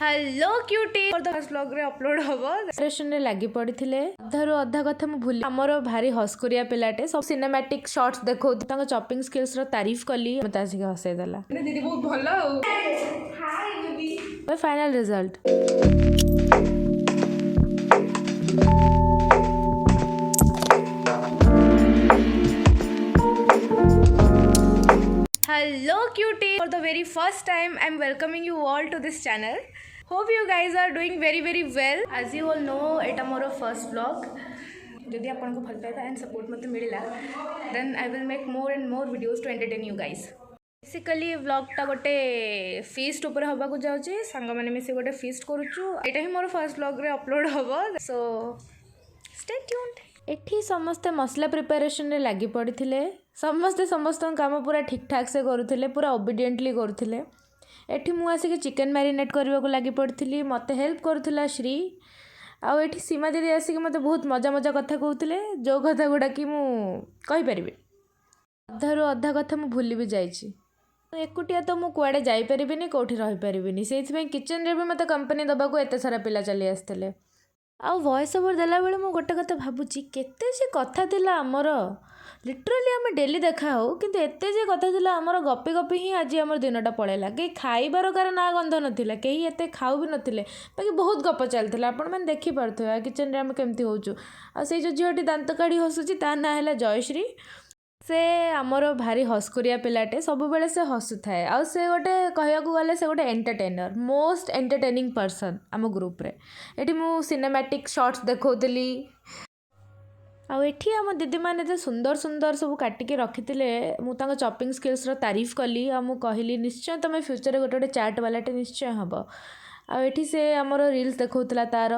Hello cutie for the first vlog रे upload हबो session रे लागि पड़िथिले अधारु अधा कथा मु भूली हमर भारी हस्कुरिया पिलाटे सब सिनेमैटिक शॉट्स देखौ तांग चॉपिंग स्किल्स रो तारीफ कली मते आसी हसे देला दीदी बहुत भलो hi baby final result Hello cutie! For the very first time I'm welcoming you all to this channel. Hope you guys are doing very well. As you all know, এটা मोर first vlog. যদি आपनको भल पाइबा and support मते मिलिला then I will make more and more videos to entertain you guys. Basically vlog टा गोटे feast ऊपर हबा को जाउची संग माने मिसे गोटे feast करूछु एटा ही मोर first vlog रे अपलोड हबो so stay tuned. एठी समस्ते मसला प्रिपरेशन रे लागि पड़िथिले समस्ते समस्त काम पूरा ठीक ठाक से करुथिले पूरा ओबीडिएंटली करुथिले एठी मु आसी चिकन मैरिनेट करबा को लागि पड़थिली मते हेल्प करुथिला श्री आ एठी सीमा दीदी आसी मते बहुत मजा मजा कथा कहउथिले जो कथा गुडा कि मु कहि परिबे अधारु अधा कथा मु भूली भी जाईची एकुटिया तो मु कुआडे जाई परिबिनी कोठी रहि परिबिनी सेइथि किचन रे भी मते कंपनी दबा को एते सारा पिला चली आस्थिले आ वॉइस ओवर देला बेले मु गोटे कथा भाबुची केते जे कथा थिला हमर लिटरली आम डेली देखा हो किंतु एते जे कथा थिला हमर गपी गपी ही आज हमर दिनटा पळेला के खाइबार कार ना गंध नथिला केही एते खाउ भी नथिले बाकी बहुत गप चलथिला आपण मन देखि परथो किचन रे हम केमती होचु आ से जो जियोटी दांत काढी हसुची ता ना हैला जयश्री से आमर भारी हस्कुरिया पिलाटे सब बेले से हसु थाए आ से गोटे कहया को गले से गोटे एंटरटेनर मोस्ट एंटरटेनिंग पर्सन आम ग्रुप रे एटी मु सिनेमैटिक शॉट्स देखौतली आ एठी आम दीदी माने जे सुंदर सुंदर सब काटिके रखिथिले मु तांग चॉपिंग स्किल्स रो तारीफ कली आ मु कहली निश्चय तमे फ्यूचर गोटे गोटे चाट वालाटे निश्चय हबो आ एठी से आमर रील्स देखौतला तार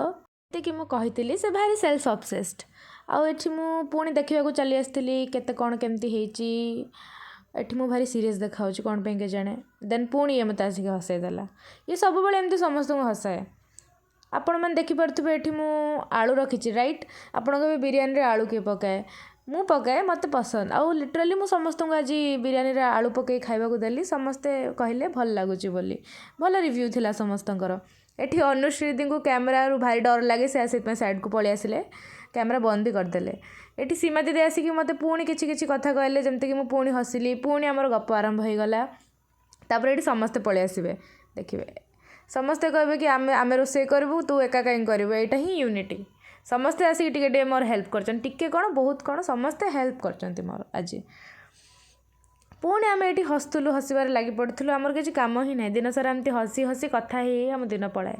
कि मु कहितली से भारी सेल्फ ऑब्सेस्ड आ एठी मु पुणी देखिबा को चली आस्थिली केते कोन केमती हेची एठी मु भारी सीरियस देखाउची कोन पे के जाने देन पुणी मते आसी हसे देला ये सब बेले एमती समस्त को हसाए आपण मन देखि परथबे एठी मु आलू रखिची राइट आपण को बिरयानी रे आलू के पकाए मु पकाए मते पसंद आ लिटरली मु समस्त को आज बिरयानी रे आलू पकाई खाइबा को देली समस्ते कहले भल लागुची बोली भल रिव्यू थिला समस्तंकर एठी अनुश्रीदी को कैमरा रु भारी डर लागे से आसी साइड को पळि आसिले कैमरा बंद कर देले एठी सीमा दीदी आसिक मते पुणी किछि किछि कथा कहले जेमते कि मु पुणी हसिली पुणी हमर गप आरंभ हो गला तापर एठी समस्त पळि आसीबे देखिबे समस्ते कहबे कि आमे रोसे करबू तू एका काई करबू एटा ही यूनिटी समस्ते आसिक टिके टिके मोर हेल्प करछन टिके कोन बहुत कोन समस्ते हेल्प करछन्ती मोर आज पुणी आम ये हसुलु हसबार लगी पड़ू आमर किसी कम ही ना दिन सारा एमती हसी हसी कथा ही आम दिन पड़ाए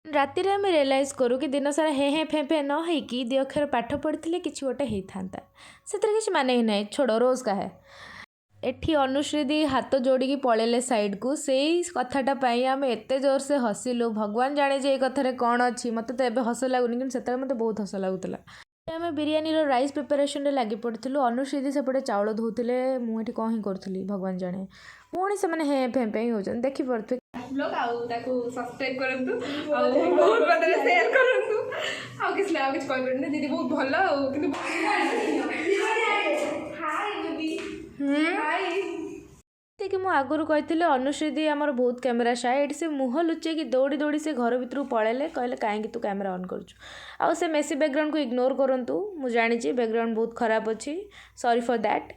राति रे आम रियलाइज करूँ कि दिन सारा हे फे फे न होइकी दी अक्षर पाठ पढ़ी किसी गोटे होता से किसी माने ही ना छोड़ रोज का है एठी अनुश्रीदी हाथ जोड़ी पलैले साइड को से कथाटा आम एत जोर से हसिलु भगवान जाने जे कथार कौन अच्छी मत तो ये हस लगुनि कि से मत बहुत हस लगुला आम बिरयानी राइस प्रिपरेशन रे लगी पड़ू अनुश्रीदी सेपटे चाउल धोते मुझे कौन ही करी भगवान जाने पुणी से हे फे फे हो देखी पड़े सब्सक्राइब करंतु बहुत बदले शेयर करंतु किसी आ किछ कहबे दीदी बहुत भलो किंतु हाय बेबी हाय कि मु आगुरी कही अनुश्रीदी आमर बहुत कैमेरा शाय एटी से मुह लुचे कि दौड़ी दौड़ी से घर भितर पलैले कहले कहीं तू कैमेरा ऑन करुछु आ से मेसी बैकग्राउंड को इग्नोर करंतु मु जानी बैकग्राउंड बहुत खराब अच्छी सॉरी फॉर दैट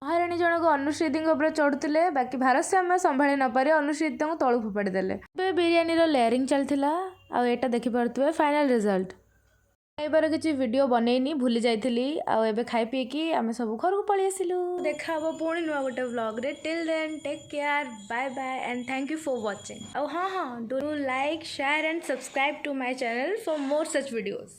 महाराणी जनक अनुश्रीदी चढ़ुते बाकी भारसाम्य संभाली न पारे अनुश्रीदी तलू फोपाड़ी देले बिरयानी लेयरिंग चलता आ एटा देखि पारुथबे फाइनल रिजल्ट खाइबार किसी वीडियो बनैनी भूली जाइली आबे खाई पीकी आम सब घर को पलि आसिलु देखा हम पुणी नुआ गोटे व्लॉग रे till then take care bye bye and thank you for watching हाँ हाँ do like share and subscribe to my channel for more such videos.